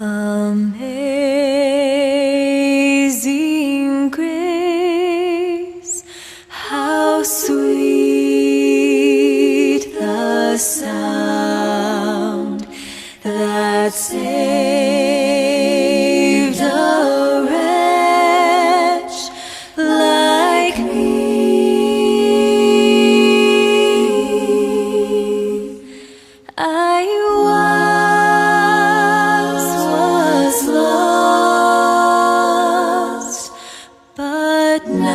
Amazing grace, how sweet the sound that saved a wretch like me. I once was lost, but now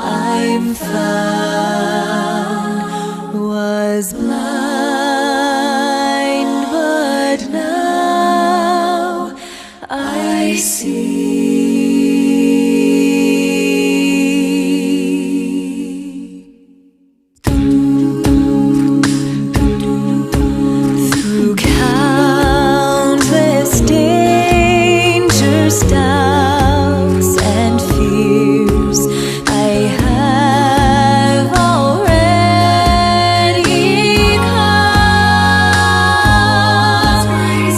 I'm found. Was blind, but now I see. Through countless dangers, doubts, and fears, I have already come.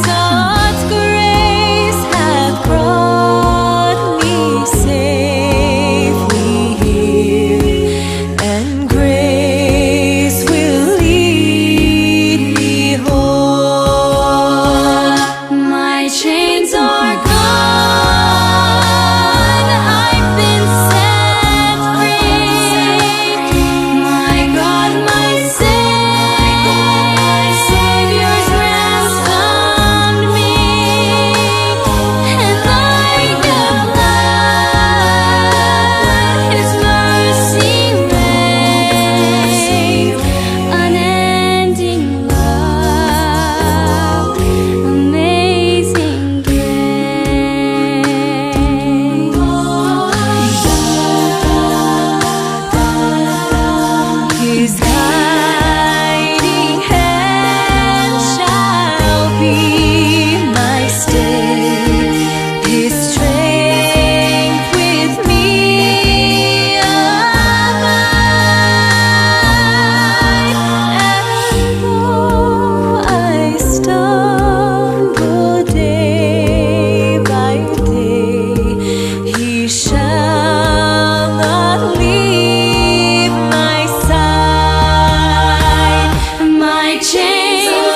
God's grace hath brought me safely here, and grace will lead me home. My chains are gone, I've been set free. My God, my Savior's ransomed me, and like a flood, His mercy reigns. Unending love, amazing grace. His guiding hand shall be my stay, His strength with me abide. And though I stumble day by day, He shall not leave my side. My chains are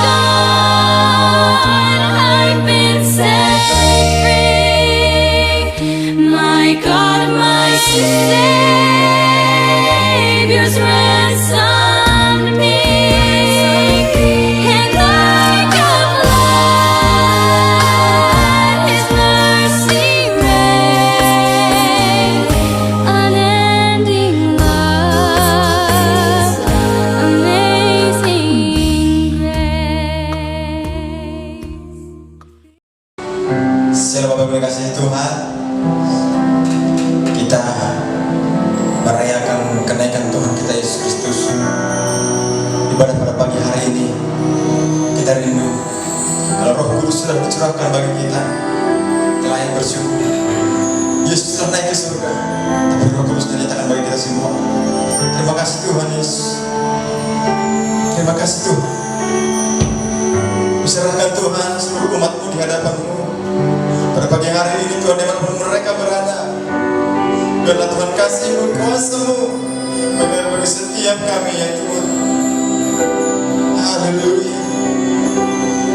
gone, I've been set free. My God, my Savior's ransomed me, and like a flood, His mercy reigns. Unending love, amazing grace. Selamat Bapak Ibu kasih Tuhan, kita merayakan kenaikan Tuhan kita Yesus Kristus. Ibadah pada pagi hari ini, kita rindu kalau Roh Kudus sudah dicurahkan bagi kita, kita layak bersyukur. Yesus sudah naik ke surga, tapi Roh Kudus dinyatakan bagi kita semua. Terima kasih Tuhan Yesus. Terima kasih Tuhan. Serahkan Tuhan seluruh umat-Mu di hadapan-Mu. Pada pagi hari ini Tuhan, dimanapun mereka berada, biarlah Tuhan kasih-Mu, kuasa-Mu mengalir bagi setiap kami ya Tuhan. Haleluya.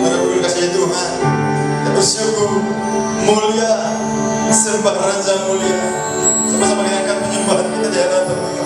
Pada pagi kasih Tuhan, kita bersyukur, mulia, sembah Raja mulia. Sama-sama kita angkat penyembahan kita di hadapan Tuhan.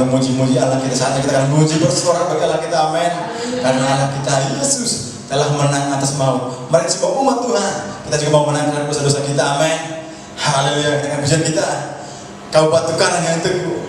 akan memuji-muji Allah kita, saatnya kita akan memuji bersorak bagi Allah kita, amin. Karena Allah kita Yesus telah menang atas maut. Mari semua umat Tuhan, kita juga mau menangkan dosa-dosa kita, amin. Haleluya. Dengan pujian kita, kau batu karang yang teguh.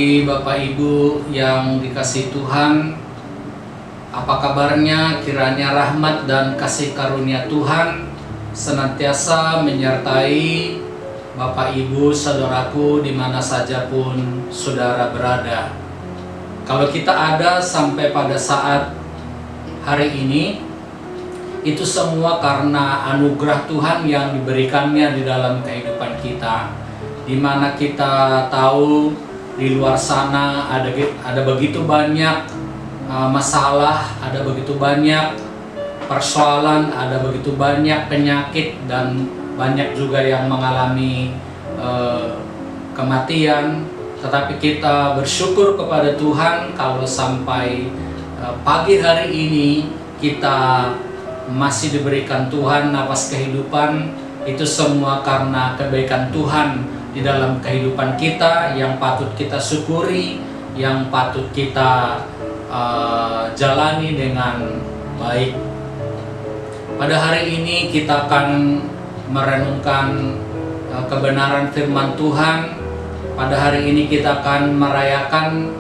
pagi Bapak Ibu yang dikasihi Tuhan. Apa kabarnya? Kiranya rahmat dan kasih karunia Tuhan senantiasa menyertai Bapak Ibu, saudaraku di mana saja pun saudara berada. Kalau kita ada sampai pada saat hari ini, itu semua karena anugerah Tuhan yang diberikannya di dalam kehidupan kita, di mana kita tahu di luar sana ada begitu banyak masalah, ada begitu banyak persoalan, ada begitu banyak penyakit, dan banyak juga yang mengalami kematian. Tetapi kita bersyukur kepada Tuhan kalau sampai pagi hari ini kita masih diberikan Tuhan nafas kehidupan. Itu semua karena kebaikan Tuhan di dalam kehidupan kita yang patut kita syukuri, yang patut kita jalani dengan baik. Pada hari ini kita akan merenungkan kebenaran firman Tuhan. Pada hari ini kita akan merayakan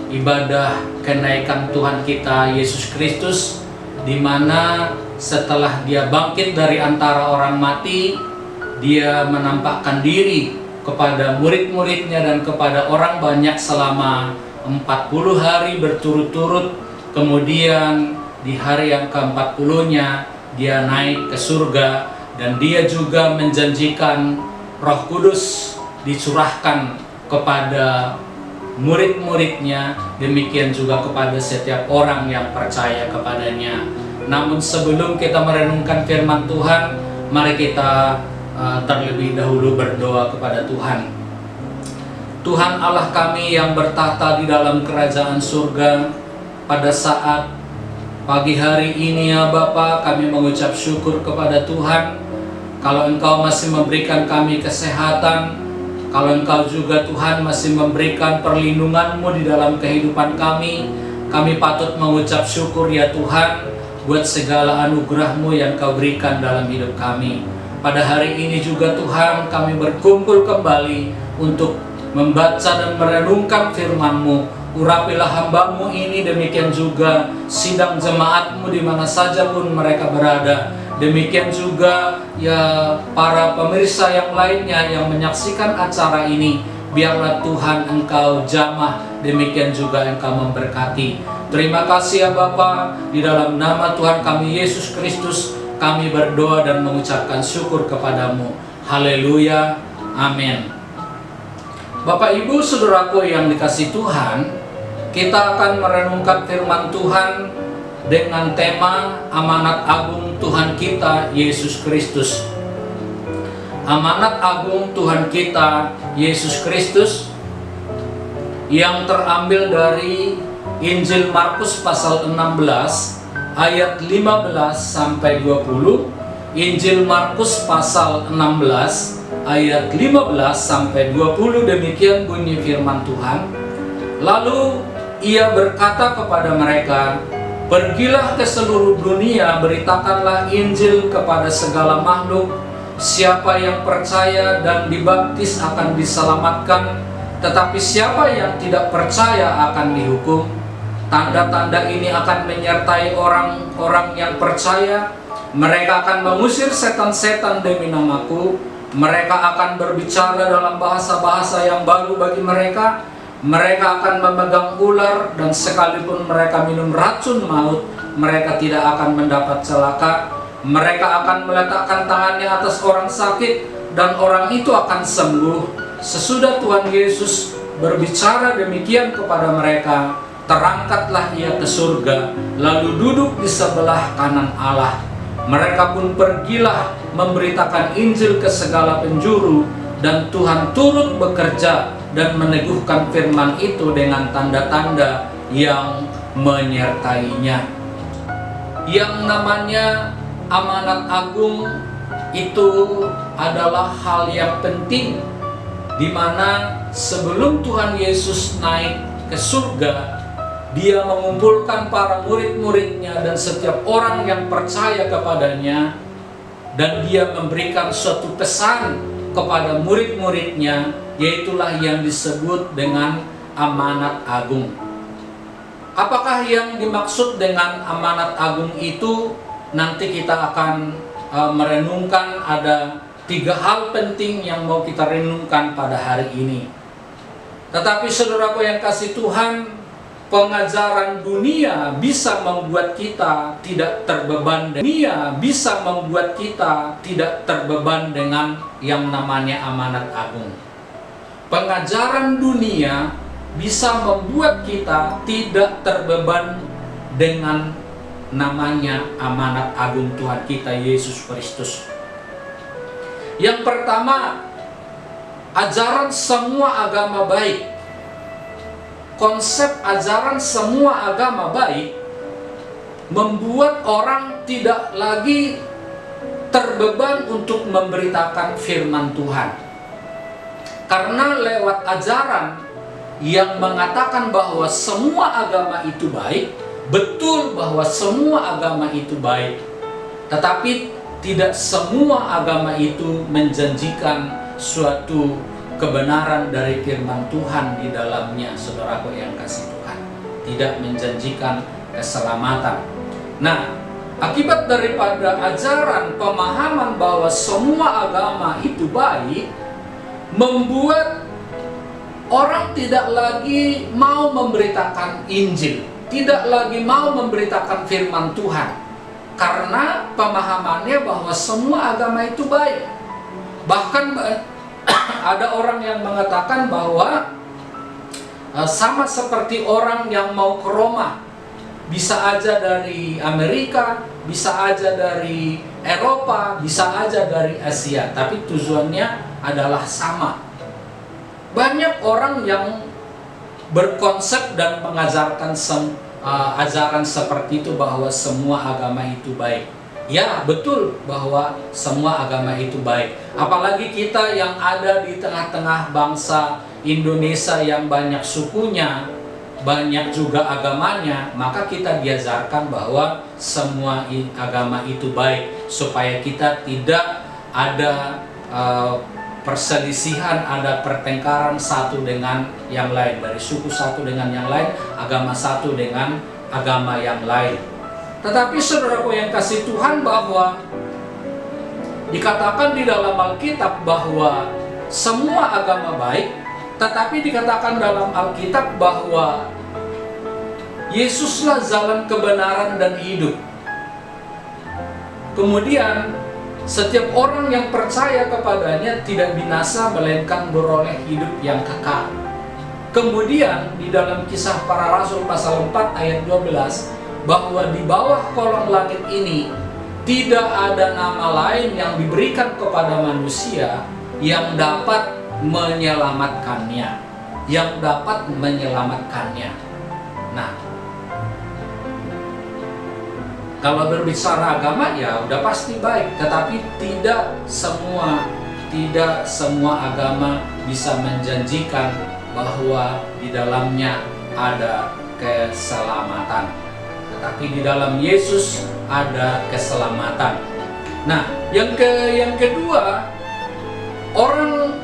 ibadah kenaikan Tuhan kita Yesus Kristus, di mana setelah Dia bangkit dari antara orang mati, Dia menampakkan diri kepada murid-muridnya dan kepada orang banyak selama 40 hari berturut-turut. Kemudian di hari yang ke-40-nya Dia naik ke surga, dan Dia juga menjanjikan Roh Kudus dicurahkan kepada murid-muridnya, demikian juga kepada setiap orang yang percaya kepadanya. Namun sebelum kita merenungkan firman Tuhan, mari kita terlebih dahulu berdoa kepada Tuhan. Tuhan Allah kami yang bertahta di dalam kerajaan surga, pada saat pagi hari ini ya Bapa, kami mengucap syukur kepada Tuhan kalau Engkau masih memberikan kami kesehatan, kalau Engkau juga Tuhan masih memberikan perlindungan-Mu di dalam kehidupan kami. Kami patut mengucap syukur ya Tuhan buat segala anugerah-Mu yang Kau berikan dalam hidup kami. Pada hari ini juga Tuhan kami berkumpul kembali untuk membaca dan merenungkan firman-Mu. Urapilah hamba-Mu ini, demikian juga sidang jemaat-Mu di mana saja pun mereka berada. Demikian juga ya para pemirsa yang lainnya yang menyaksikan acara ini. Biarlah Tuhan Engkau jamah, demikian juga Engkau memberkati. Terima kasih ya Bapa, di dalam nama Tuhan kami Yesus Kristus kami berdoa dan mengucapkan syukur kepadamu. Haleluya, amin. Bapak Ibu saudaraku yang dikasihi Tuhan, kita akan merenungkan firman Tuhan dengan tema amanat agung Tuhan kita Yesus Kristus. Amanat agung Tuhan kita Yesus Kristus yang terambil dari Injil Markus pasal 16 ayat 15 sampai 20. Injil Markus pasal 16 ayat 15 sampai 20, demikian bunyi firman Tuhan. Lalu Ia berkata kepada mereka, "Pergilah ke seluruh dunia, beritakanlah Injil kepada segala makhluk. Siapa yang percaya dan dibaptis akan diselamatkan, tetapi siapa yang tidak percaya akan dihukum. Tanda-tanda ini akan menyertai orang-orang yang percaya. Mereka akan mengusir setan-setan demi namaku. Mereka akan berbicara dalam bahasa-bahasa yang baru bagi mereka. Mereka akan memegang ular, dan sekalipun mereka minum racun maut, mereka tidak akan mendapat celaka. Mereka akan meletakkan tangannya atas orang sakit, dan orang itu akan sembuh." Sesudah Tuhan Yesus berbicara demikian kepada mereka, terangkatlah Ia ke surga, lalu duduk di sebelah kanan Allah. Mereka pun pergilah memberitakan Injil ke segala penjuru, dan Tuhan turut bekerja dan meneguhkan firman itu dengan tanda-tanda yang menyertainya. Yang namanya amanat agung itu adalah hal yang penting, di mana sebelum Tuhan Yesus naik ke surga, Dia mengumpulkan para murid-muridnya dan setiap orang yang percaya kepadanya, dan Dia memberikan suatu pesan kepada murid-muridnya, yaitulah yang disebut dengan amanat agung. Apakah yang dimaksud dengan amanat agung itu? Nanti kita akan merenungkan. Ada 3 hal penting yang mau kita renungkan pada hari ini. Tetapi saudaraku yang kasih Tuhan, pengajaran dunia bisa membuat kita tidak terbeban. Dunia bisa membuat kita tidak terbeban dengan yang namanya amanat agung. Pengajaran dunia bisa membuat kita tidak terbeban dengan namanya amanat agung Tuhan kita Yesus Kristus. Yang pertama, ajaran semua agama baik. Konsep ajaran semua agama baik membuat orang tidak lagi terbeban untuk memberitakan firman Tuhan. Karena lewat ajaran yang mengatakan bahwa semua agama itu baik, betul bahwa semua agama itu baik, tetapi tidak semua agama itu menjanjikan suatu kebenaran dari firman Tuhan di dalamnya, saudaraku yang kasih Tuhan. Tidak menjanjikan keselamatan. Nah, akibat daripada ajaran pemahaman bahwa semua agama itu baik, membuat orang tidak lagi mau memberitakan Injil, tidak lagi mau memberitakan firman Tuhan, karena pemahamannya bahwa semua agama itu baik. Bahkan ada orang yang mengatakan bahwa sama seperti orang yang mau ke Roma, bisa aja dari Amerika, bisa aja dari Eropa, bisa aja dari Asia, tapi tujuannya adalah sama. Banyak orang yang berkonsep dan mengajarkan ajaran seperti itu bahwa semua agama itu baik. Ya, betul bahwa semua agama itu baik. Apalagi kita yang ada di tengah-tengah bangsa Indonesia yang banyak sukunya, banyak juga agamanya, maka kita diajarkan bahwa semua agama itu baik, supaya kita tidak ada perselisihan, ada pertengkaran satu dengan yang lain, dari suku satu dengan yang lain, agama satu dengan agama yang lain. Tetapi saudaraku yang kasih Tuhan, bahwa dikatakan di dalam Alkitab bahwa semua agama baik, tetapi dikatakan dalam Alkitab bahwa Yesuslah jalan kebenaran dan hidup. Kemudian setiap orang yang percaya kepadanya tidak binasa, melainkan beroleh hidup yang kekal. Kemudian di dalam Kisah Para Rasul pasal 4 ayat 12, bahwa di bawah kolong langit ini tidak ada nama lain yang diberikan kepada manusia yang dapat menyelamatkannya. Yang dapat menyelamatkannya. Nah, kalau berbicara agama ya udah pasti baik, tetapi tidak semua agama bisa menjanjikan bahwa di dalamnya ada keselamatan. Tetapi di dalam Yesus ada keselamatan. Nah, yang kedua, orang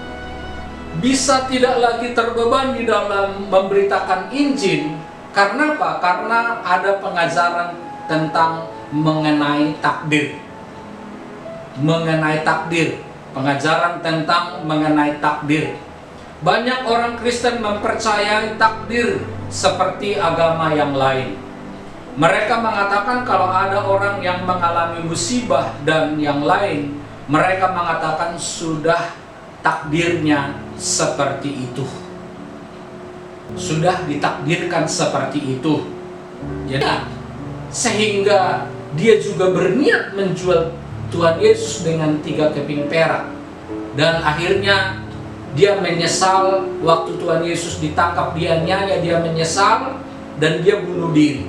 bisa tidak lagi terbeban di dalam memberitakan Injil. Karena apa? Karena ada pengajaran tentang mengenai takdir. Pengajaran tentang mengenai takdir. Banyak orang Kristen mempercayai takdir seperti agama yang lain. Mereka mengatakan kalau ada orang yang mengalami musibah dan yang lain, mereka mengatakan sudah takdirnya seperti itu. Sudah ditakdirkan seperti itu. Jadi sehingga dia juga berniat menjual Tuhan Yesus dengan 3 keping perak. Dan akhirnya dia menyesal waktu Tuhan Yesus ditangkap, dia menyesal dan dia bunuh diri.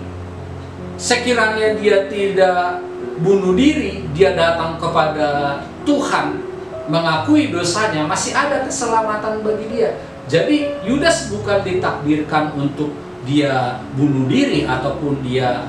Sekiranya dia tidak bunuh diri, dia datang kepada Tuhan mengakui dosanya, masih ada keselamatan bagi dia. Jadi Yudas bukan ditakdirkan untuk dia bunuh diri ataupun dia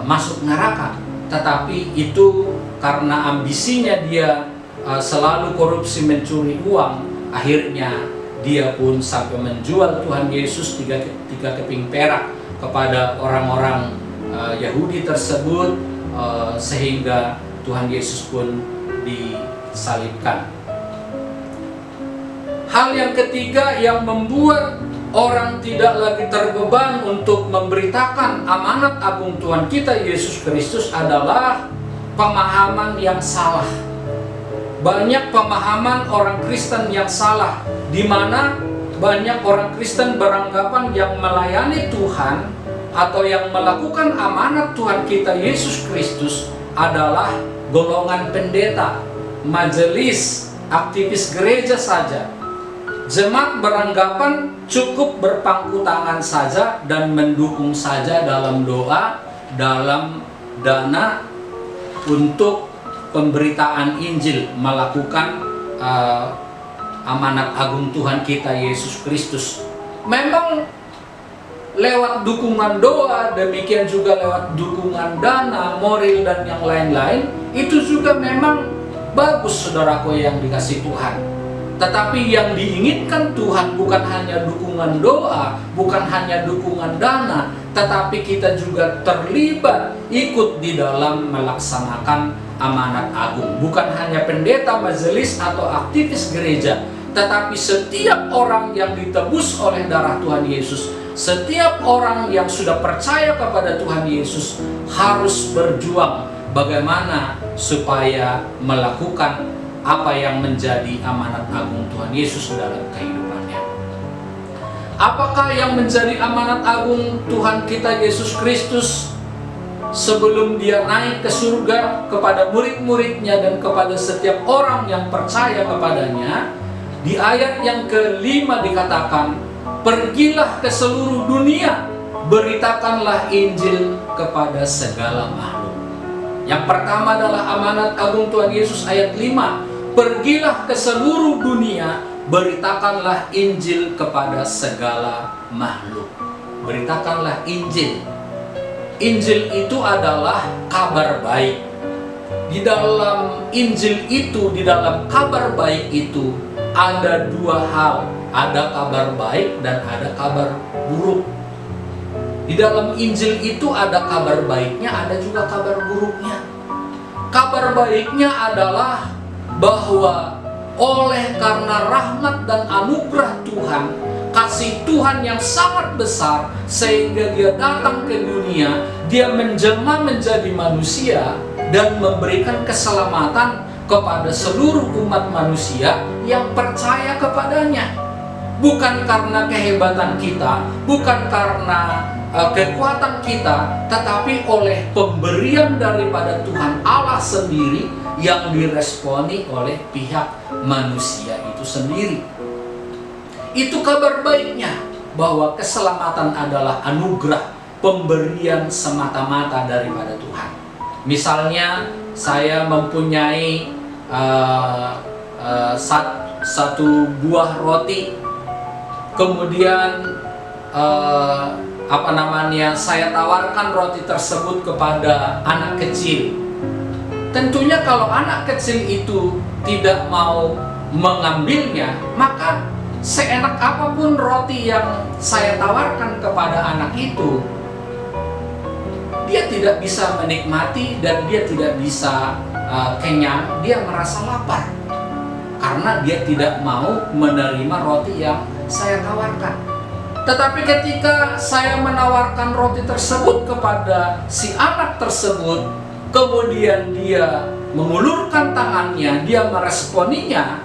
masuk neraka, tetapi itu karena ambisinya dia selalu korupsi, mencuri uang, akhirnya dia pun sampai menjual Tuhan Yesus tiga keping perak kepada orang-orang Yahudi tersebut, sehingga Tuhan Yesus pun disalibkan. Hal yang ketiga yang membuat orang tidak lagi terbeban untuk memberitakan amanat agung Tuhan kita Yesus Kristus adalah pemahaman yang salah. Banyak pemahaman orang Kristen yang salah, di mana banyak orang Kristen beranggapan yang melayani Tuhan atau yang melakukan amanat Tuhan kita Yesus Kristus adalah golongan pendeta, majelis, aktivis gereja saja. Jemaat beranggapan cukup berpangku tangan saja dan mendukung saja dalam doa, dalam dana untuk pemberitaan Injil, melakukan amanat agung Tuhan kita Yesus Kristus. Memang lewat dukungan doa, demikian juga lewat dukungan dana, moral dan yang lain-lain, itu juga memang bagus, saudaraku yang dikasih Tuhan. Tetapi yang diinginkan Tuhan bukan hanya dukungan doa, bukan hanya dukungan dana, tetapi kita juga terlibat ikut di dalam melaksanakan amanat agung. Bukan hanya pendeta, majelis atau aktivis gereja, tetapi setiap orang yang ditebus oleh darah Tuhan Yesus, setiap orang yang sudah percaya kepada Tuhan Yesus harus berjuang bagaimana supaya melakukan apa yang menjadi amanat agung Tuhan Yesus dalam kehidupannya. Apakah yang menjadi amanat agung Tuhan kita Yesus Kristus sebelum dia naik ke surga kepada murid-muridnya dan kepada setiap orang yang percaya kepadanya? Di ayat yang kelima dikatakan, pergilah ke seluruh dunia, beritakanlah Injil kepada segala makhluk. Yang pertama adalah amanat agung Tuhan Yesus ayat 5. Pergilah ke seluruh dunia, beritakanlah Injil kepada segala makhluk. Beritakanlah Injil. Injil itu adalah kabar baik. Di dalam Injil itu, di dalam kabar baik itu, ada dua hal. Ada kabar baik dan ada kabar buruk. Di dalam Injil itu ada kabar baiknya, ada juga kabar buruknya. Kabar baiknya adalah bahwa oleh karena rahmat dan anugerah Tuhan, kasih Tuhan yang sangat besar, sehingga dia datang ke dunia, dia menjelma menjadi manusia dan memberikan keselamatan kepada seluruh umat manusia yang percaya kepadanya. Bukan karena kehebatan kita, bukan karena kekuatan kita, tetapi oleh pemberian daripada Tuhan Allah sendiri yang diresponi oleh pihak manusia itu sendiri. Itu kabar baiknya, bahwa keselamatan adalah anugerah, pemberian semata-mata daripada Tuhan. Misalnya saya mempunyai satu buah roti, kemudian saya tawarkan roti tersebut kepada anak kecil. Tentunya kalau anak kecil itu tidak mau mengambilnya, maka seenak apapun roti yang saya tawarkan kepada anak itu, dia tidak bisa menikmati dan dia tidak bisa kenyang, dia merasa lapar karena dia tidak mau menerima roti yang saya tawarkan. Tetapi ketika saya menawarkan roti tersebut kepada si anak tersebut, kemudian dia mengulurkan tangannya, dia meresponinya,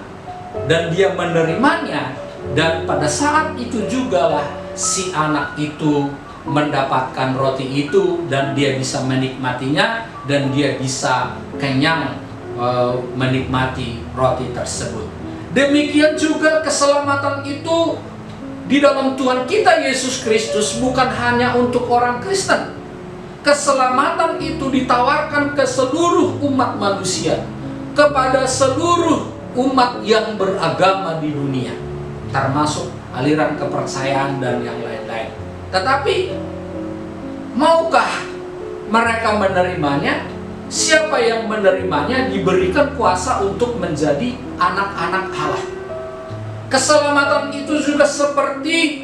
dan dia menerimanya. Dan pada saat itu jugalah si anak itu mendapatkan roti itu, dan dia bisa menikmatinya, dan dia bisa kenyang menikmati roti tersebut. Demikian juga keselamatan itu di dalam Tuhan kita Yesus Kristus bukan hanya untuk orang Kristen. Keselamatan itu ditawarkan ke seluruh umat manusia, kepada seluruh umat yang beragama di dunia, termasuk aliran kepercayaan dan yang lain-lain. Tetapi maukah mereka menerimanya? Siapa yang menerimanya diberikan kuasa untuk menjadi anak-anak Allah. Keselamatan itu juga seperti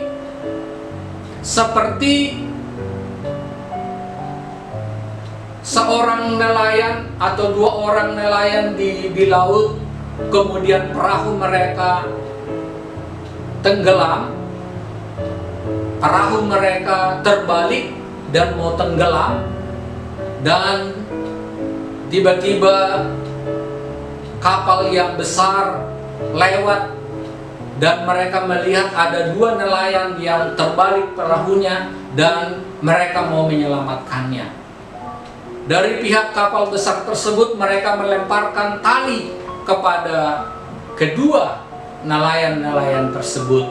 seorang nelayan atau dua orang nelayan di laut, kemudian perahu mereka tenggelam, perahu mereka terbalik dan mau tenggelam, dan tiba-tiba kapal yang besar lewat dan mereka melihat ada dua nelayan yang terbalik perahunya dan mereka mau menyelamatkannya. Dari pihak kapal besar tersebut mereka melemparkan tali kepada kedua nelayan-nelayan tersebut.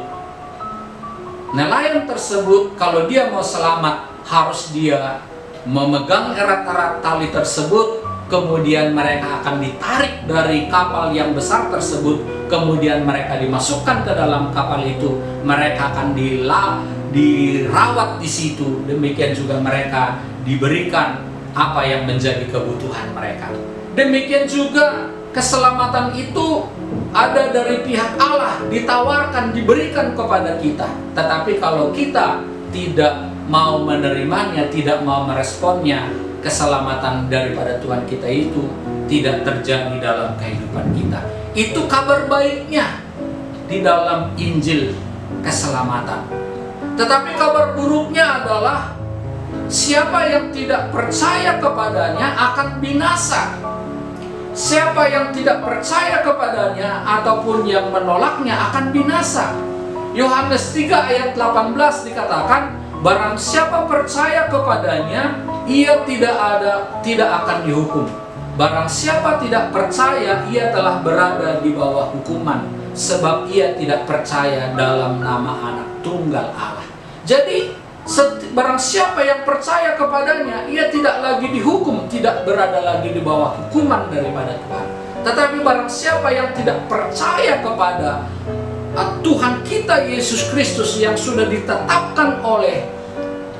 Nelayan tersebut kalau dia mau selamat harus dia memegang erat-erat tali tersebut, kemudian mereka akan ditarik dari kapal yang besar tersebut, kemudian mereka dimasukkan ke dalam kapal itu, mereka akan dirawat di situ, demikian juga mereka diberikan apa yang menjadi kebutuhan mereka. Demikian juga keselamatan itu ada dari pihak Allah, ditawarkan, diberikan kepada kita. Tetapi kalau kita tidak mau menerimanya, tidak mau meresponnya, keselamatan daripada Tuhan kita itu tidak terjadi dalam kehidupan kita. Itu kabar baiknya di dalam Injil keselamatan. Tetapi kabar buruknya adalah siapa yang tidak percaya kepadanya akan binasa. Siapa yang tidak percaya kepadanya ataupun yang menolaknya akan binasa. Yohanes 3 ayat 18 dikatakan, barang siapa percaya kepadanya, ia tidak akan dihukum. Barang siapa tidak percaya, ia telah berada di bawah hukuman, sebab ia tidak percaya dalam nama Anak Tunggal Allah. Jadi barang siapa yang percaya kepadanya, ia tidak lagi dihukum, tidak berada lagi di bawah hukuman daripada Tuhan. Tetapi barang siapa yang tidak percaya kepada Tuhan kita Yesus Kristus yang sudah ditetapkan oleh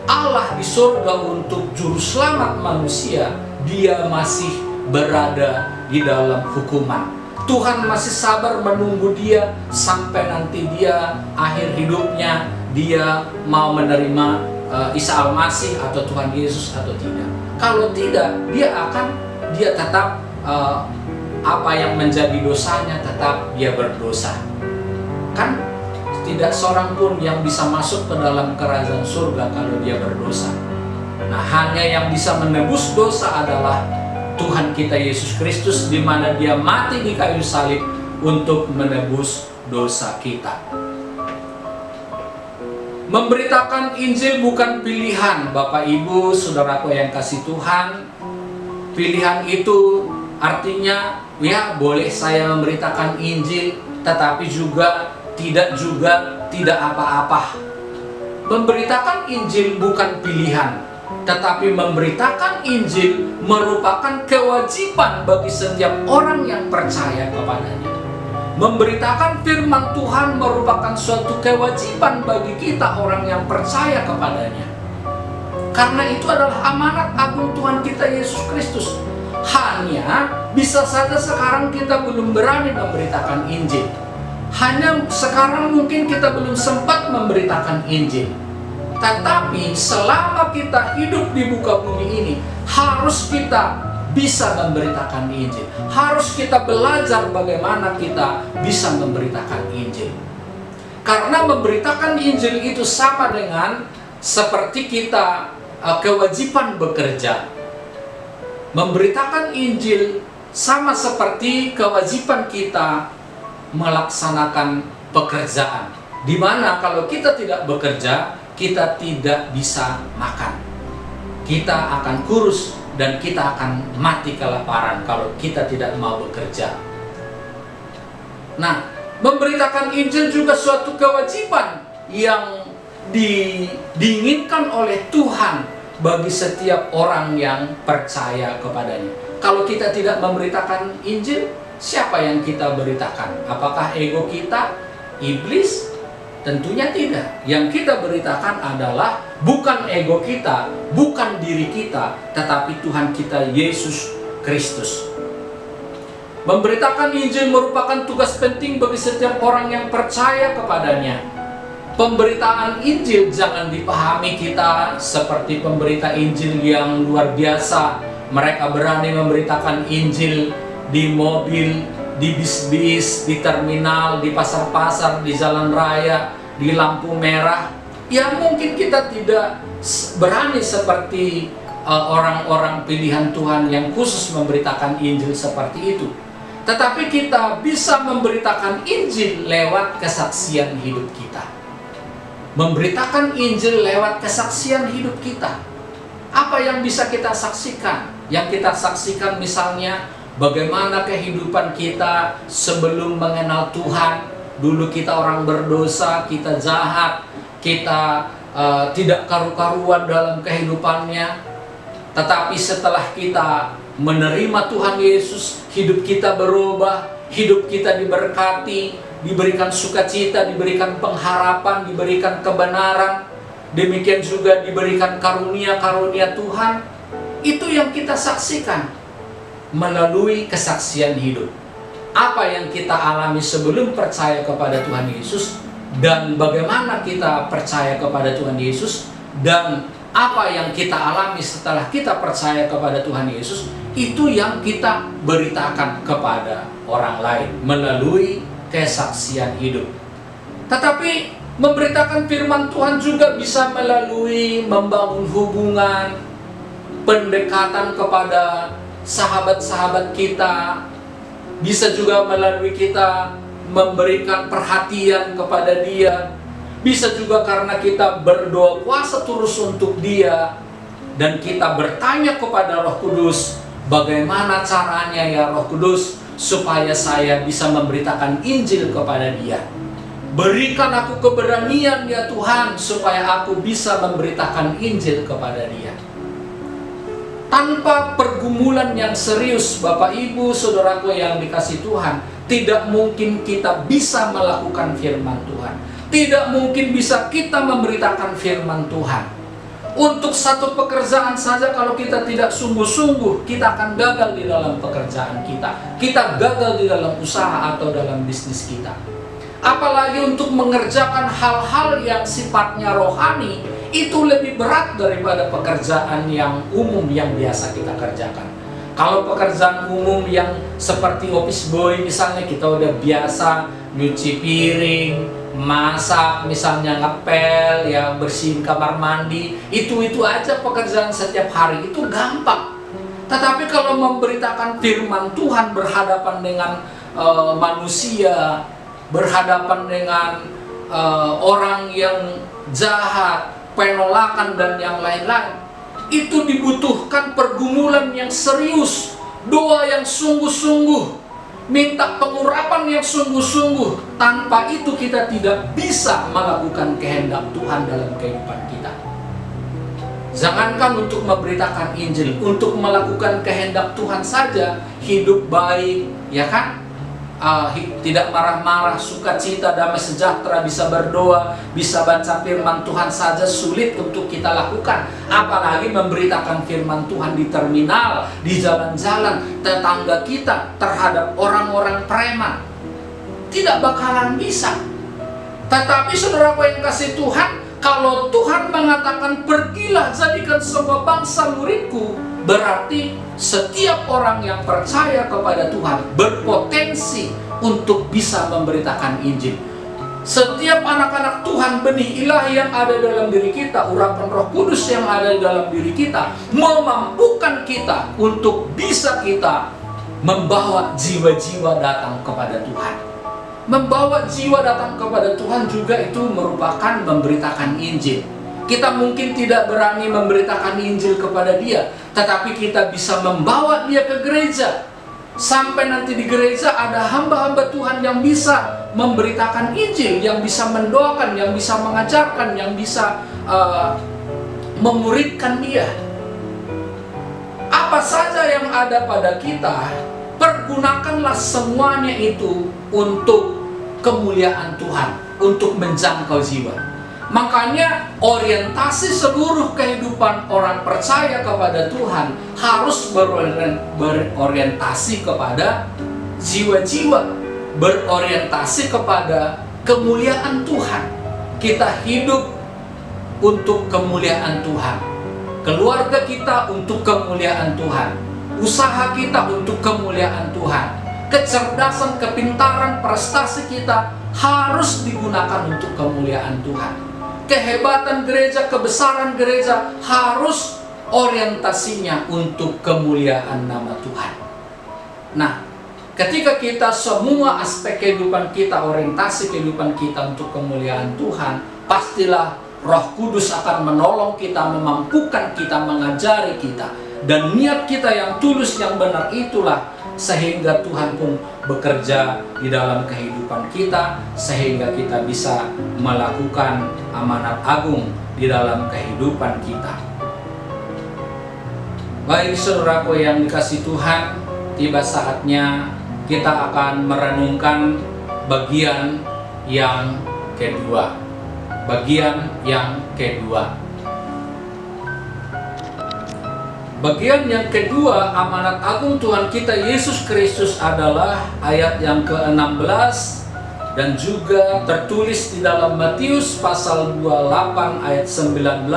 Allah di surga untuk juru selamat manusia, dia masih berada di dalam hukuman. Tuhan masih sabar menunggu dia sampai nanti dia akhir hidupnya, dia mau menerima Isa Al-Masih atau Tuhan Yesus atau tidak. Kalau tidak, dia tetap apa yang menjadi dosanya tetap dia berdosa. Kan tidak seorang pun yang bisa masuk ke dalam kerajaan surga kalau dia berdosa. Nah, hanya yang bisa menebus dosa adalah Tuhan kita Yesus Kristus, di mana dia mati di kayu salib untuk menebus dosa kita. Memberitakan Injil bukan pilihan, Bapak Ibu, saudaraku yang kasih Tuhan. Pilihan itu artinya, ya boleh saya memberitakan Injil, tetapi tidak apa-apa. Memberitakan Injil bukan pilihan, tetapi memberitakan Injil merupakan kewajiban bagi setiap orang yang percaya kepadanya. Memberitakan firman Tuhan merupakan suatu kewajiban bagi kita orang yang percaya kepadanya. Karena itu adalah amanat agung Tuhan kita Yesus Kristus. Hanya bisa saja sekarang kita belum berani memberitakan Injil. Hanya sekarang mungkin kita belum sempat memberitakan Injil. Tetapi selama kita hidup di muka bumi ini, harus kita bisa memberitakan Injil. Harus kita belajar bagaimana kita bisa memberitakan Injil. Karena memberitakan Injil itu sama dengan seperti kita kewajiban bekerja. Memberitakan Injil sama seperti kewajiban kita melaksanakan pekerjaan. Di mana kalau kita tidak bekerja, kita tidak bisa makan. Kita akan kurus dan kita akan mati kelaparan kalau kita tidak mau bekerja. Nah, memberitakan Injil juga suatu kewajiban yang diinginkan oleh Tuhan bagi setiap orang yang percaya kepadanya. Kalau kita tidak memberitakan Injil, siapa yang kita beritakan? Apakah ego kita? Iblis? Tentunya tidak. Yang kita beritakan adalah bukan ego kita, bukan diri kita, tetapi Tuhan kita Yesus Kristus. Memberitakan Injil merupakan tugas penting bagi setiap orang yang percaya kepadanya. Pemberitaan Injil jangan dipahami kita seperti pemberita Injil yang luar biasa. Mereka berani memberitakan Injil di mobil, di bis-bis, di terminal, di pasar-pasar, di jalan raya, di lampu merah. Ya mungkin kita tidak berani seperti orang-orang pilihan Tuhan yang khusus memberitakan Injil seperti itu. Tetapi kita bisa memberitakan Injil lewat kesaksian hidup kita. Memberitakan Injil lewat kesaksian hidup kita. Apa yang bisa kita saksikan? Yang kita saksikan misalnya bagaimana kehidupan kita sebelum mengenal Tuhan. Dulu kita orang berdosa, kita jahat, kita tidak karu-karuan dalam kehidupannya. Tetapi setelah kita menerima Tuhan Yesus, hidup kita berubah, hidup kita diberkati, diberikan sukacita, diberikan pengharapan, diberikan kebenaran, demikian juga diberikan karunia-karunia Tuhan. Itu yang kita saksikan melalui kesaksian hidup. Apa yang kita alami sebelum percaya kepada Tuhan Yesus, dan bagaimana kita percaya kepada Tuhan Yesus, dan apa yang kita alami setelah kita percaya kepada Tuhan Yesus, itu yang kita beritakan kepada orang lain melalui kesaksian hidup. Tetapi memberitakan firman Tuhan juga bisa melalui membangun hubungan, pendekatan kepada sahabat-sahabat kita. Bisa juga melalui kita memberikan perhatian kepada dia. Bisa juga karena kita berdoa kuasa terus untuk dia, dan kita bertanya kepada Roh Kudus, bagaimana caranya ya Roh Kudus supaya saya bisa memberitakan Injil kepada dia. Berikan aku keberanian ya Tuhan supaya aku bisa memberitakan Injil kepada dia. Tanpa pergumulan yang serius, Bapak Ibu Saudaraku yang dikasihi Tuhan, tidak mungkin kita bisa melakukan firman Tuhan. Tidak mungkin bisa kita memberitakan firman Tuhan. Untuk satu pekerjaan saja kalau kita tidak sungguh-sungguh, kita akan gagal di dalam pekerjaan kita. Kita gagal di dalam usaha atau dalam bisnis kita. Apalagi untuk mengerjakan hal-hal yang sifatnya rohani, itu lebih berat daripada pekerjaan yang umum yang biasa kita kerjakan. Kalau pekerjaan umum yang seperti office boy misalnya, kita udah biasa nyuci piring, masak, misalnya ngepel, ya bersihin kamar mandi, itu aja pekerjaan setiap hari, itu gampang. Tetapi kalau memberitakan firman Tuhan berhadapan dengan manusia, berhadapan dengan orang yang jahat, penolakan dan yang lain-lain, itu dibutuhkan pergumulan yang serius, doa yang sungguh-sungguh, minta pengurapan yang sungguh-sungguh. Tanpa itu kita tidak bisa melakukan kehendak Tuhan dalam kehidupan kita. Jangankan untuk memberitakan Injil, untuk melakukan kehendak Tuhan saja, hidup baik, ya kan? Tidak marah-marah, sukacita, damai sejahtera, bisa berdoa, bisa baca firman Tuhan saja sulit untuk kita lakukan. Apalagi memberitakan firman Tuhan di terminal, di jalan-jalan, tetangga kita, terhadap orang-orang preman. Tidak bakalan bisa. Tetapi saudaraku yang kasih Tuhan, kalau Tuhan mengatakan pergilah jadikan semua bangsa muridku, berarti setiap orang yang percaya kepada Tuhan berpotensi untuk bisa memberitakan Injil. Setiap anak-anak Tuhan, benih ilahi yang ada dalam diri kita, urapan Roh Kudus yang ada dalam diri kita, memampukan kita untuk bisa kita membawa jiwa-jiwa datang kepada Tuhan. Membawa jiwa datang kepada Tuhan juga itu merupakan memberitakan Injil. Kita mungkin tidak berani memberitakan Injil kepada dia, tetapi kita bisa membawa dia ke gereja. Sampai nanti di gereja ada hamba-hamba Tuhan yang bisa memberitakan Injil, yang bisa mendoakan, yang bisa mengajarkan, yang bisa memuridkan dia. Apa saja yang ada pada kita, pergunakanlah semuanya itu untuk kemuliaan Tuhan, untuk menjangkau jiwa. Makanya orientasi seluruh kehidupan orang percaya kepada Tuhan harus berorientasi kepada jiwa-jiwa berorientasi kepada kemuliaan Tuhan. Kita hidup untuk kemuliaan Tuhan. Keluarga kita untuk kemuliaan Tuhan. Usaha kita untuk kemuliaan Tuhan. Kecerdasan, kepintaran, prestasi kita harus digunakan untuk kemuliaan Tuhan. Kehebatan gereja, kebesaran gereja harus orientasinya untuk kemuliaan nama Tuhan. Nah, ketika kita semua aspek kehidupan kita, orientasi kehidupan kita untuk kemuliaan Tuhan, pastilah Roh Kudus akan menolong kita, memampukan kita, mengajari kita. Dan niat kita yang tulus, yang benar itulah sehingga Tuhan pun bekerja di dalam kehidupan kita, sehingga kita bisa melakukan amanat agung di dalam kehidupan kita. Baik saudaraku yang dikasihi Tuhan, tiba saatnya kita akan merenungkan bagian yang kedua. Bagian yang kedua. Bagian yang kedua amanat agung Tuhan kita Yesus Kristus adalah ayat yang ke-16 dan juga tertulis di dalam Matius pasal 28 ayat 19.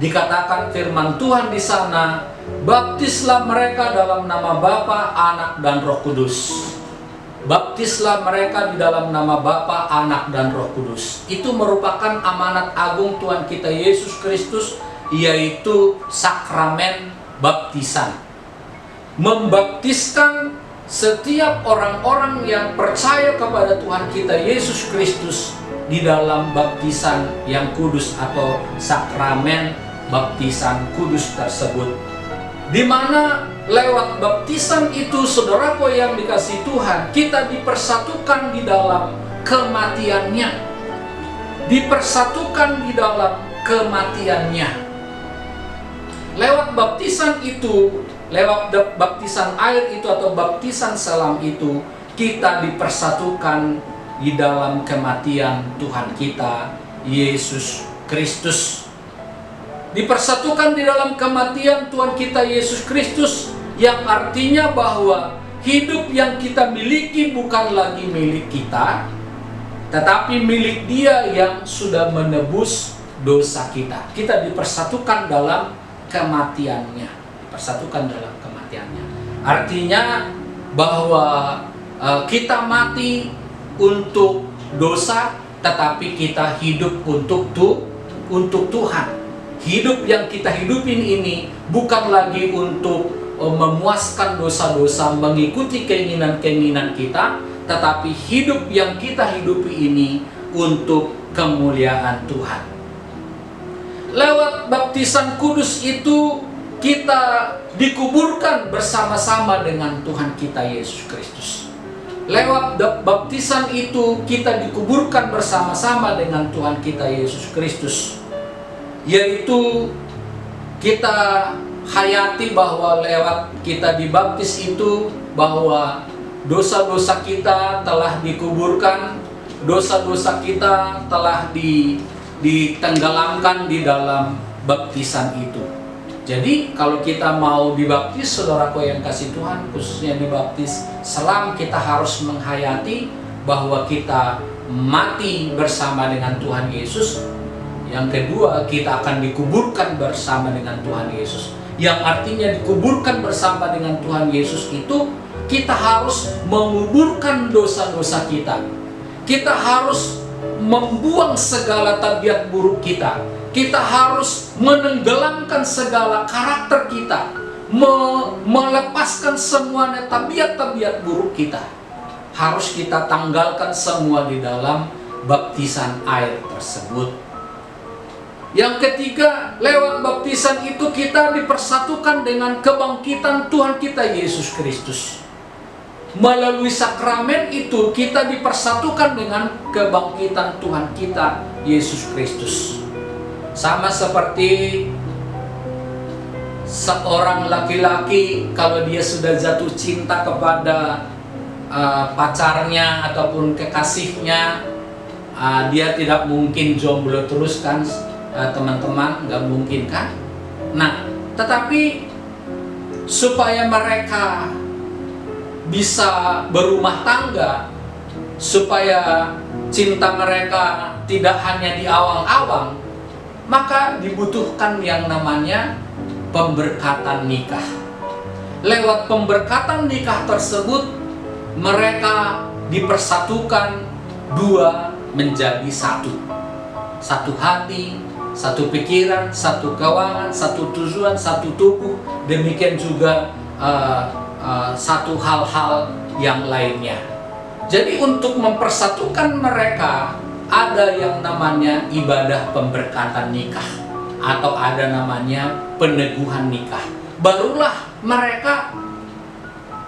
Dikatakan firman Tuhan di sana, baptislah mereka dalam nama Bapa, Anak, dan Roh Kudus. Baptislah mereka di dalam nama Bapa, Anak, dan Roh Kudus. Itu merupakan amanat agung Tuhan kita Yesus Kristus, yaitu sakramen baptisan. Membaptiskan setiap orang-orang yang percaya kepada Tuhan kita Yesus Kristus di dalam baptisan yang kudus atau sakramen baptisan kudus tersebut. Di mana lewat baptisan itu, saudaraku yang dikasihi Tuhan, kita dipersatukan di dalam kematiannya. Dipersatukan di dalam kematiannya. Lewat baptisan itu, lewat baptisan air itu atau baptisan selam itu, kita dipersatukan di dalam kematian Tuhan kita Yesus Kristus. Dipersatukan di dalam kematian Tuhan kita Yesus Kristus, yang artinya bahwa hidup yang kita miliki bukan lagi milik kita, tetapi milik Dia yang sudah menebus dosa kita. Kita dipersatukan dalam kematiannya. Dipersatukan dalam kematiannya. Artinya bahwa kita mati untuk dosa, tetapi kita hidup untuk Tuhan. Hidup yang kita hidupin ini bukan lagi untuk memuaskan dosa-dosa, mengikuti keinginan-keinginan kita, tetapi hidup yang kita hidupi ini untuk kemuliaan Tuhan. Lewat baptisan kudus itu kita dikuburkan bersama-sama dengan Tuhan kita Yesus Kristus. Lewat baptisan itu kita dikuburkan bersama-sama dengan Tuhan kita Yesus Kristus. Yaitu kita hayati bahwa lewat kita dibaptis itu bahwa dosa-dosa kita telah dikuburkan, dosa-dosa kita telah ditenggelamkan di dalam baptisan itu. Jadi kalau kita mau dibaptis, saudaraku yang kasih Tuhan, khususnya dibaptis selam, kita harus menghayati bahwa kita mati bersama dengan Tuhan Yesus. Yang kedua, kita akan dikuburkan bersama dengan Tuhan Yesus. Yang artinya dikuburkan bersama dengan Tuhan Yesus itu, kita harus menguburkan dosa-dosa kita. Kita harus membuang segala tabiat buruk kita. Kita harus menenggelamkan segala karakter kita, melepaskan semua tabiat-tabiat buruk kita. Harus kita tanggalkan semua di dalam baptisan air tersebut. Yang ketiga, lewat baptisan itu kita dipersatukan dengan kebangkitan Tuhan kita Yesus Kristus. Melalui sakramen itu kita dipersatukan dengan kebangkitan Tuhan kita Yesus Kristus. Sama seperti seorang laki-laki kalau dia sudah jatuh cinta kepada pacarnya ataupun kekasihnya, dia tidak mungkin jomblo terus kan, teman-teman, nggak mungkin kan? Nah, tetapi supaya mereka bisa berumah tangga, supaya cinta mereka tidak hanya di awang-awang, maka dibutuhkan yang namanya pemberkatan nikah. Lewat pemberkatan nikah tersebut, mereka dipersatukan dua menjadi satu. Satu hati, satu pikiran, satu keuangan, satu tujuan, satu tubuh. Demikian juga satu hal-hal yang lainnya. Jadi untuk mempersatukan mereka, ada yang namanya ibadah pemberkatan nikah, atau ada namanya peneguhan nikah. Barulah mereka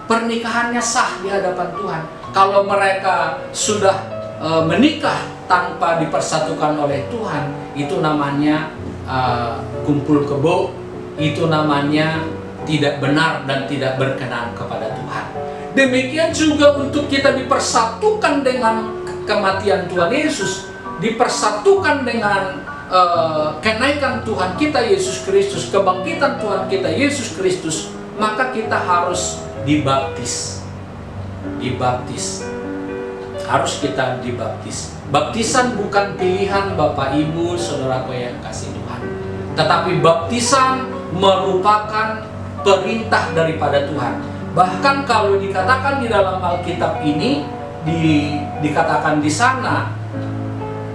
pernikahannya sah di hadapan Tuhan. Kalau mereka sudah menikah tanpa dipersatukan oleh Tuhan, itu namanya kumpul kebo, itu namanya tidak benar dan tidak berkenan kepada Tuhan. Demikian juga untuk kita dipersatukan dengan kematian Tuhan Yesus, dipersatukan dengan kenaikan Tuhan kita Yesus Kristus, kebangkitan Tuhan kita Yesus Kristus, maka kita harus dibaptis. Harus kita dibaptis. Baptisan bukan pilihan Bapak Ibu Saudaraku yang kasih Tuhan, tetapi baptisan merupakan perintah daripada Tuhan. Bahkan kalau dikatakan di dalam Alkitab ini, dikatakan di sana,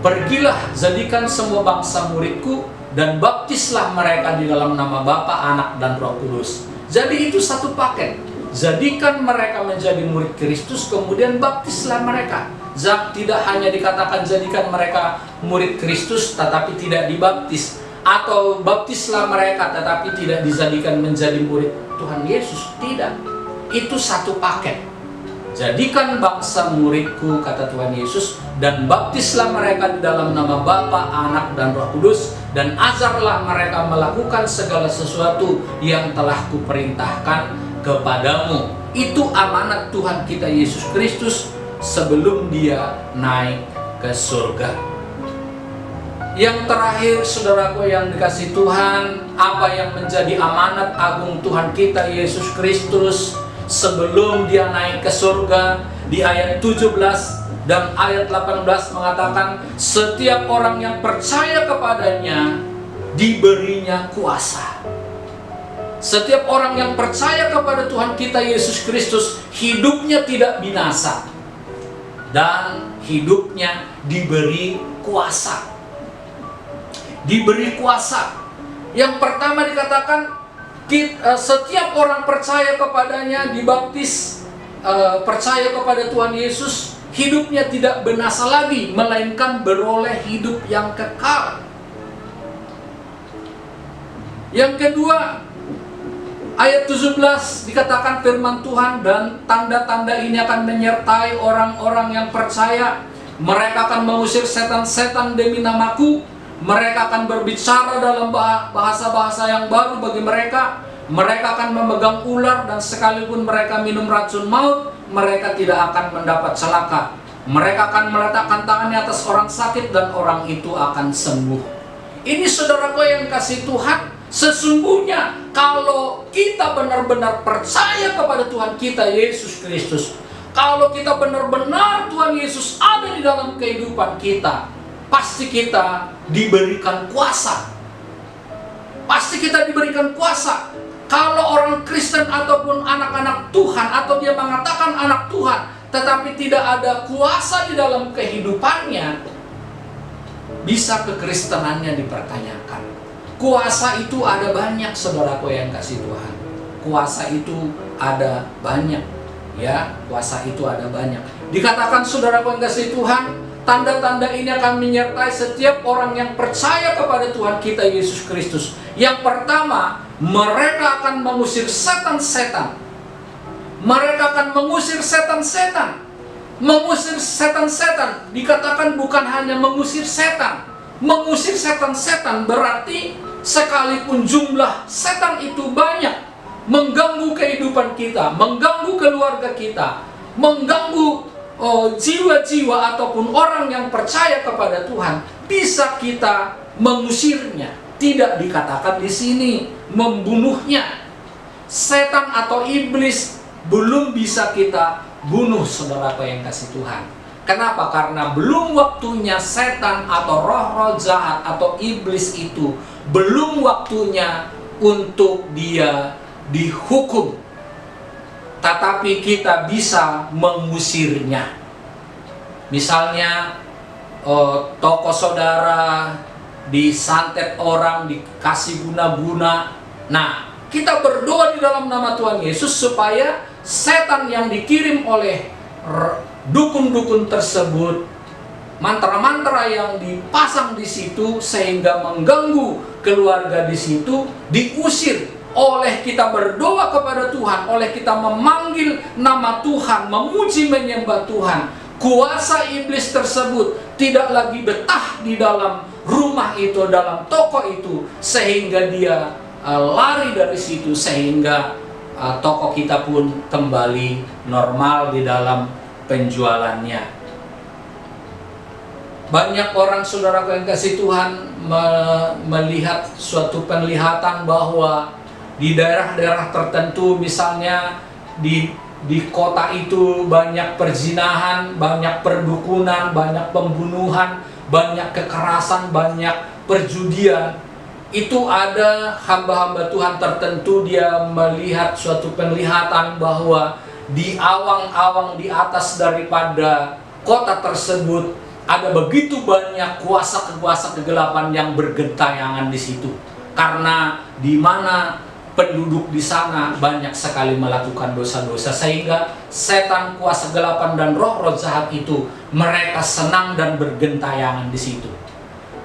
pergilah jadikan semua bangsa muridku dan baptislah mereka di dalam nama Bapa, Anak, dan Roh Kudus. Jadi itu satu paket. Jadikan mereka menjadi murid Kristus, kemudian baptislah mereka. Tidak hanya dikatakan jadikan mereka murid Kristus tetapi tidak dibaptis, atau baptislah mereka tetapi tidak dijadikan menjadi murid Tuhan Yesus. Tidak. Itu satu paket. Jadikan bangsa muridku, kata Tuhan Yesus, dan baptislah mereka di dalam nama Bapa, Anak, dan Roh Kudus, dan ajarlah mereka melakukan segala sesuatu yang telah kuperintahkan kepadamu. Itu amanat Tuhan kita Yesus Kristus sebelum dia naik ke surga. Yang terakhir, saudaraku yang dikasih Tuhan, apa yang menjadi amanat agung Tuhan kita Yesus Kristus sebelum dia naik ke surga? Di ayat 17 dan ayat 18 mengatakan, setiap orang yang percaya kepadanya diberinya kuasa. Setiap orang yang percaya kepada Tuhan kita Yesus Kristus, hidupnya tidak binasa dan hidupnya diberi kuasa. Diberi kuasa. Yang pertama dikatakan, setiap orang percaya kepadanya, dibaptis, percaya kepada Tuhan Yesus, hidupnya tidak binasa lagi, melainkan beroleh hidup yang kekal. Yang kedua, ayat 17 dikatakan firman Tuhan, dan tanda-tanda ini akan menyertai orang-orang yang percaya. Mereka akan mengusir setan-setan demi namaku. Mereka akan berbicara dalam bahasa-bahasa yang baru bagi mereka. Mereka akan memegang ular, dan sekalipun mereka minum racun maut, mereka tidak akan mendapat celaka. Mereka akan meletakkan tangannya atas orang sakit, dan orang itu akan sembuh. Ini saudaraku yang kasih Tuhan, sesungguhnya kalau kita benar-benar percaya kepada Tuhan kita Yesus Kristus, kalau kita benar-benar Tuhan Yesus ada di dalam kehidupan kita, pasti kita diberikan kuasa. Pasti kita diberikan kuasa. Kalau orang Kristen ataupun anak-anak Tuhan, atau dia mengatakan anak Tuhan, tetapi tidak ada kuasa di dalam kehidupannya, bisa kekristenannya dipertanyakan. Kuasa itu ada banyak, saudaraku yang kasih Tuhan. Kuasa itu ada banyak. Ya, kuasa itu ada banyak. Dikatakan saudaraku yang kasih Tuhan, tanda-tanda ini akan menyertai setiap orang yang percaya kepada Tuhan kita Yesus Kristus. Yang pertama, mereka akan mengusir setan-setan. Mereka akan mengusir setan-setan. Mengusir setan-setan dikatakan bukan hanya mengusir setan. Mengusir setan-setan berarti sekalipun jumlah setan itu banyak, mengganggu kehidupan kita, mengganggu keluarga kita, mengganggu jiwa-jiwa ataupun orang yang percaya kepada Tuhan, bisa kita mengusirnya. Tidak dikatakan di sini membunuhnya. Setan atau iblis belum bisa kita bunuh, saudaraku yang kasih Tuhan. Kenapa? Karena belum waktunya setan atau roh-roh jahat atau iblis itu, belum waktunya untuk dia dihukum. Tetapi kita bisa mengusirnya. Misalnya toko saudara disantet orang, dikasih guna-guna. Nah, kita berdoa di dalam nama Tuhan Yesus supaya setan yang dikirim oleh dukun-dukun tersebut, mantra-mantra yang dipasang di situ sehingga mengganggu keluarga di situ, diusir oleh kita berdoa kepada Tuhan, oleh kita memanggil nama Tuhan, memuji menyembah Tuhan. Kuasa iblis tersebut tidak lagi betah di dalam rumah itu, dalam toko itu, sehingga dia lari dari situ, sehingga toko kita pun kembali normal di dalam penjualannya. Banyak orang, saudaraku yang kasih Tuhan, melihat suatu penglihatan bahwa di daerah-daerah tertentu, misalnya di kota itu banyak perzinahan, banyak perdukunan, banyak pembunuhan, banyak kekerasan, banyak perjudian. Itu ada hamba-hamba Tuhan tertentu, dia melihat suatu penglihatan bahwa di awang-awang di atas daripada kota tersebut ada begitu banyak kuasa-kuasa kegelapan yang bergentayangan di situ. Karena di mana penduduk di sana banyak sekali melakukan dosa-dosa, sehingga setan, kuasa kegelapan dan roh-roh jahat itu mereka senang dan bergentayangan di situ.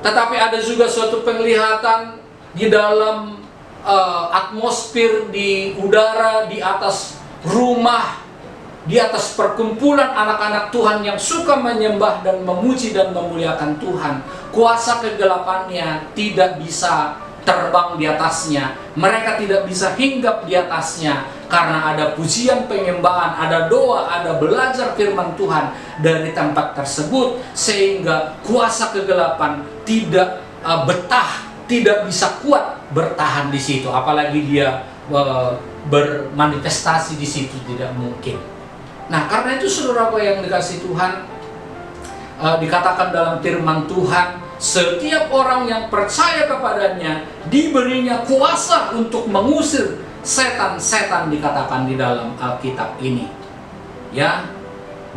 Tetapi ada juga suatu penglihatan di dalam atmosfer, di udara, di atas rumah, di atas perkumpulan anak-anak Tuhan yang suka menyembah dan memuji dan memuliakan Tuhan. Kuasa kegelapannya tidak bisa terbang di atasnya, mereka tidak bisa hinggap di atasnya, karena ada pujian penyembahan, ada doa, ada belajar firman Tuhan dari tempat tersebut, sehingga kuasa kegelapan tidak betah, tidak bisa kuat bertahan di situ, apalagi dia bermanifestasi di situ, tidak mungkin. Nah, karena itu saudaraku yang dikasih Tuhan, dikatakan dalam firman Tuhan, setiap orang yang percaya kepadanya diberinya kuasa untuk mengusir setan-setan, dikatakan di dalam Alkitab ini. Ya,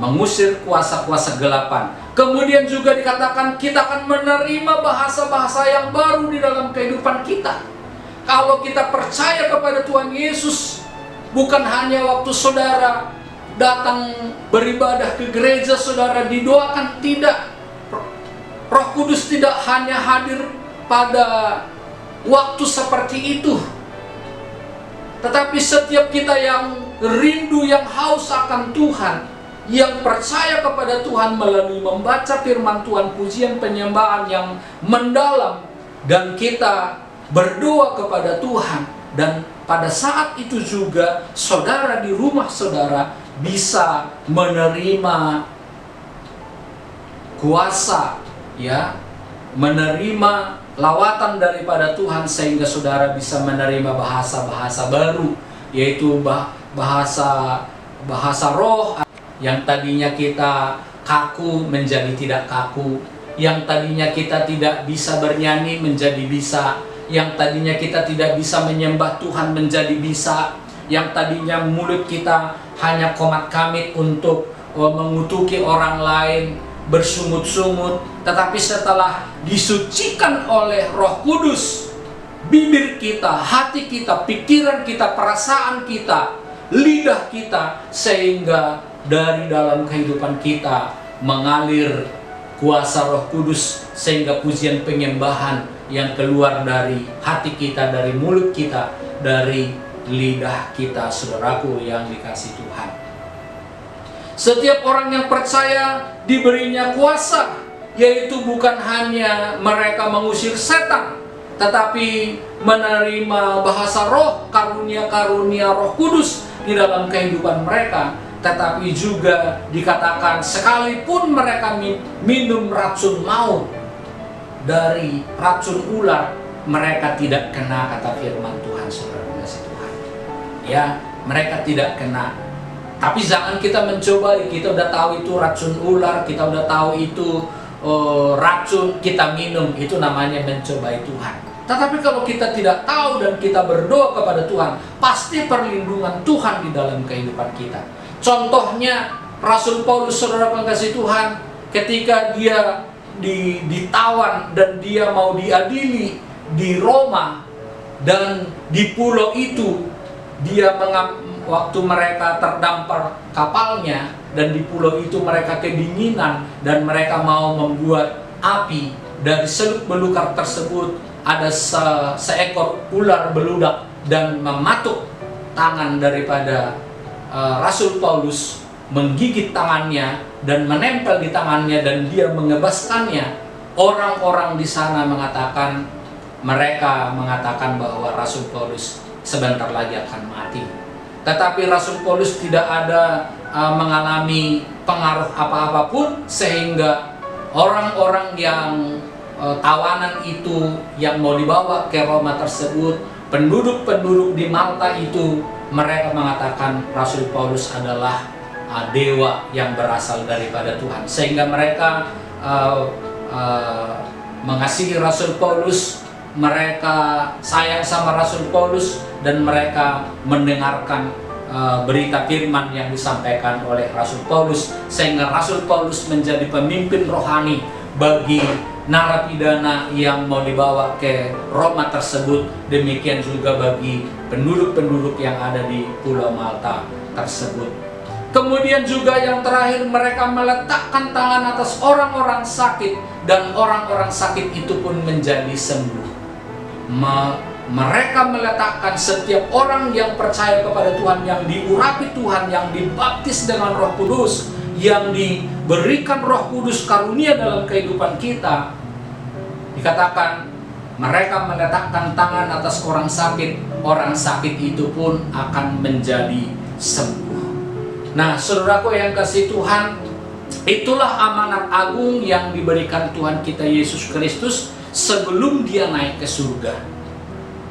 mengusir kuasa-kuasa gelapan. Kemudian juga dikatakan kita akan menerima bahasa-bahasa yang baru di dalam kehidupan kita. Kalau kita percaya kepada Tuhan Yesus, bukan hanya waktu saudara datang beribadah ke gereja, saudara didoakan, tidak. Roh Kudus tidak hanya hadir pada waktu seperti itu, tetapi setiap kita yang rindu, yang haus akan Tuhan, yang percaya kepada Tuhan melalui membaca firman Tuhan, pujian penyembahan yang mendalam, dan kita berdoa kepada Tuhan, dan pada saat itu juga saudara di rumah saudara bisa menerima kuasa, ya, menerima lawatan daripada Tuhan, sehingga saudara bisa menerima bahasa-bahasa baru, yaitu bahasa roh, yang tadinya kita kaku menjadi tidak kaku, yang tadinya kita tidak bisa bernyanyi menjadi bisa, yang tadinya kita tidak bisa menyembah Tuhan menjadi bisa, yang tadinya mulut kita hanya komat kamit untuk mengutuki orang lain, bersungut-sungut, tetapi setelah disucikan oleh Roh Kudus, bibir kita, hati kita, pikiran kita, perasaan kita, lidah kita, sehingga dari dalam kehidupan kita mengalir kuasa Roh Kudus, sehingga pujian penyembahan yang keluar dari hati kita, dari mulut kita, dari lidah kita, saudaraku yang dikasih Tuhan. Setiap orang yang percaya diberinya kuasa, yaitu bukan hanya mereka mengusir setan, tetapi menerima bahasa roh, karunia-karunia Roh Kudus di dalam kehidupan mereka. Tetapi juga dikatakan sekalipun mereka minum racun maut, dari racun ular, mereka tidak kena, kata firman Tuhan, saudara kasih Tuhan. Ya, mereka tidak kena. Tapi jangan kita mencoba, kita udah tahu itu racun ular, kita udah tahu itu racun, kita minum, itu namanya mencobai Tuhan. Tetapi kalau kita tidak tahu dan kita berdoa kepada Tuhan, pasti perlindungan Tuhan di dalam kehidupan kita. Contohnya Rasul Paulus, saudara pengasih Tuhan, ketika dia ditawan dan dia mau diadili di Roma, dan di pulau itu dia waktu mereka terdampar kapalnya, dan di pulau itu mereka kedinginan dan mereka mau membuat api. Dari seluk belukar tersebut ada seekor ular beludak dan mematuk tangan daripada Rasul Paulus, menggigit tangannya dan menempel di tangannya dan dia mengebaskannya. Orang-orang di sana mereka mengatakan bahwa Rasul Paulus sebentar lagi akan mati. Tetapi Rasul Paulus tidak ada mengalami pengaruh apa-apapun, sehingga orang-orang yang tawanan itu yang mau dibawa ke Roma tersebut, penduduk-penduduk di Malta itu, mereka mengatakan Rasul Paulus adalah dewa yang berasal daripada Tuhan, sehingga mereka mengasihi Rasul Paulus, mereka sayang sama Rasul Paulus, dan mereka mendengarkan berita firman yang disampaikan oleh Rasul Paulus, sehingga Rasul Paulus menjadi pemimpin rohani bagi narapidana yang mau dibawa ke Roma tersebut. Demikian juga bagi penduduk-penduduk yang ada di Pulau Malta tersebut. Kemudian juga yang terakhir, mereka meletakkan tangan atas orang-orang sakit, dan orang-orang sakit itu pun menjadi sembuh. Mereka meletakkan setiap orang yang percaya kepada Tuhan, yang diurapi Tuhan, yang dibaptis dengan Roh Kudus, yang diberikan Roh Kudus karunia dalam kehidupan kita, dikatakan mereka meletakkan tangan atas orang sakit itu pun akan menjadi sembuh. Nah, saudaraku yang kasih Tuhan, itulah amanat agung yang diberikan Tuhan kita Yesus Kristus sebelum dia naik ke surga.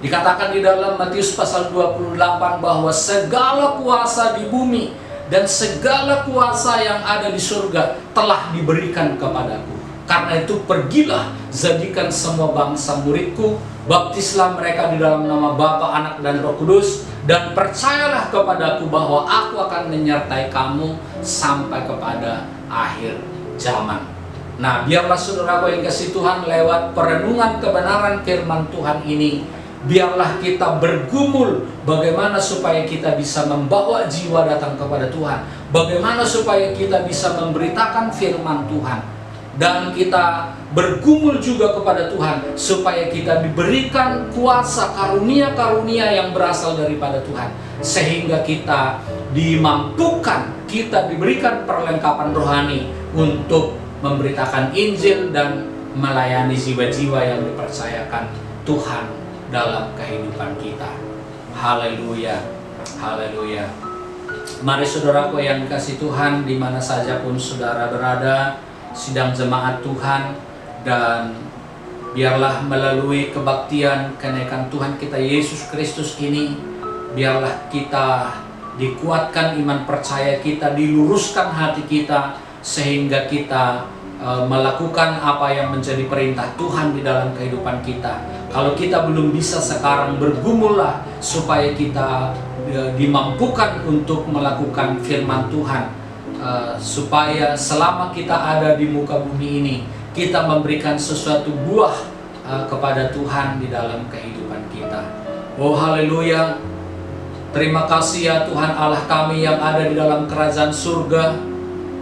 Dikatakan di dalam Matius pasal 28 bahwa segala kuasa di bumi dan segala kuasa yang ada di surga telah diberikan kepadaku. Karena itu pergilah, jadikan semua bangsa muridku, baptislah mereka di dalam nama Bapa, Anak, dan Roh Kudus, dan percayalah kepadaku bahwa aku akan menyertai kamu sampai kepada akhir zaman. Nah, biarlah saudaraku yang kasih Tuhan, lewat perenungan kebenaran firman Tuhan ini, biarlah kita bergumul bagaimana supaya kita bisa membawa jiwa datang kepada Tuhan, bagaimana supaya kita bisa memberitakan firman Tuhan, dan kita bergumul juga kepada Tuhan supaya kita diberikan kuasa karunia-karunia yang berasal daripada Tuhan, sehingga kita dimampukan, kita diberikan perlengkapan rohani untuk memberitakan Injil dan melayani jiwa-jiwa yang dipercayakan Tuhan dalam kehidupan kita. Haleluya, haleluya. Mari saudaraku yang dikasih Tuhan, di mana saja pun saudara berada, sidang jemaat Tuhan, dan biarlah melalui kebaktian kenaikan Tuhan kita Yesus Kristus ini, biarlah kita dikuatkan iman percaya kita, diluruskan hati kita, sehingga kita melakukan apa yang menjadi perintah Tuhan di dalam kehidupan kita. Kalau kita belum bisa sekarang, bergumullah supaya kita dimampukan untuk melakukan firman Tuhan, supaya selama kita ada di muka bumi ini, kita memberikan sesuatu buah kepada Tuhan di dalam kehidupan kita. Oh haleluya, terima kasih ya Tuhan Allah kami yang ada di dalam kerajaan surga.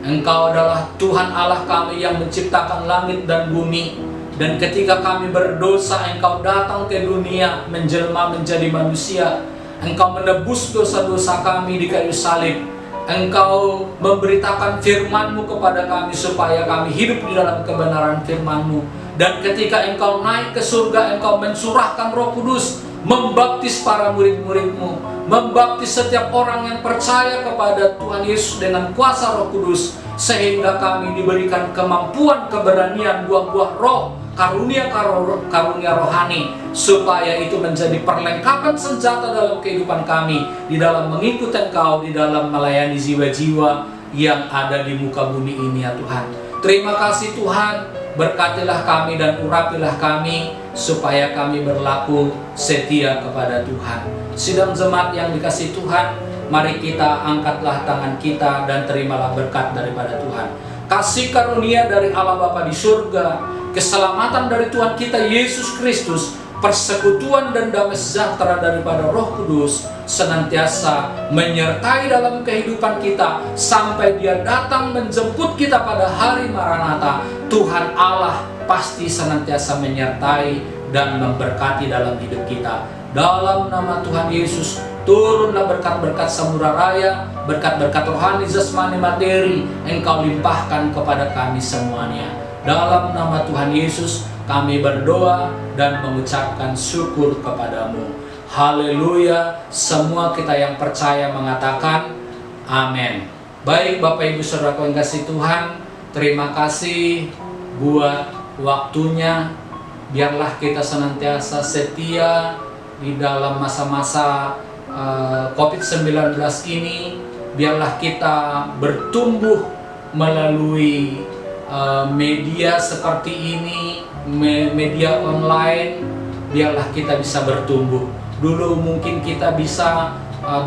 Engkau adalah Tuhan Allah kami yang menciptakan langit dan bumi. Dan ketika kami berdosa, Engkau datang ke dunia, menjelma menjadi manusia. Engkau menebus dosa-dosa kami di kayu salib. Engkau memberitakan firman-Mu kepada kami supaya kami hidup di dalam kebenaran firman-Mu. Dan ketika Engkau naik ke surga, Engkau mencurahkan Roh Kudus, membaptis para murid-murid-Mu, membaptis setiap orang yang percaya kepada Tuhan Yesus dengan kuasa Roh Kudus, sehingga kami diberikan kemampuan, keberanian, buah-buah roh karunia rohani, supaya itu menjadi perlengkapan senjata dalam kehidupan kami, di dalam mengikuti Engkau, di dalam melayani jiwa-jiwa yang ada di muka bumi ini ya Tuhan. Terima kasih Tuhan, berkatilah kami dan urapilah kami, supaya kami berlaku setia kepada Tuhan. Sidang jemaat yang dikasihi Tuhan, mari kita angkatlah tangan kita dan terimalah berkat daripada Tuhan. Kasih karunia dari Allah Bapa di surga, keselamatan dari Tuhan kita Yesus Kristus, persekutuan dan damai sejahtera daripada Roh Kudus senantiasa menyertai dalam kehidupan kita sampai Dia datang menjemput kita pada hari Maranatha. Tuhan Allah pasti senantiasa menyertai dan memberkati dalam hidup kita. Dalam nama Tuhan Yesus, turunlah berkat-berkat samura raya, berkat-berkat rohani, jasmani, materi, Engkau limpahkan kepada kami semuanya. Dalam nama Tuhan Yesus kami berdoa dan mengucapkan syukur kepadamu. Haleluya. Semua kita yang percaya mengatakan amin. Baik Bapak Ibu Saudaraku yang kasih Tuhan, terima kasih buat waktunya. Biarlah kita senantiasa setia di dalam masa-masa COVID-19 ini. Biarlah kita bertumbuh melalui media seperti ini, media online. Biarlah kita bisa bertumbuh. Dulu mungkin kita bisa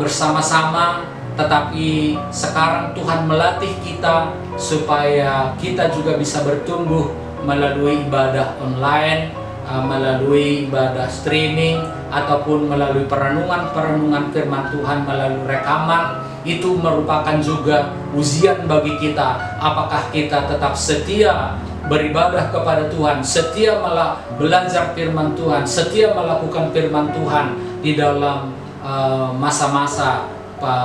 bersama-sama, tetapi sekarang Tuhan melatih kita supaya kita juga bisa bertumbuh melalui ibadah online, melalui ibadah streaming, ataupun melalui perenungan firman Tuhan melalui rekaman. Itu merupakan juga ujian bagi kita. Apakah kita tetap setia beribadah kepada Tuhan, setia malah belajar firman Tuhan, setia melakukan firman Tuhan di dalam masa-masa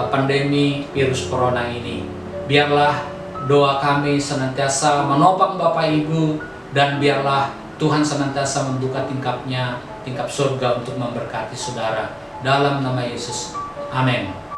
pandemi virus corona ini. Biarlah doa kami senantiasa menopang Bapak Ibu, dan biarlah Tuhan senantiasa membuka tingkap surga untuk memberkati saudara. Dalam nama Yesus, amin.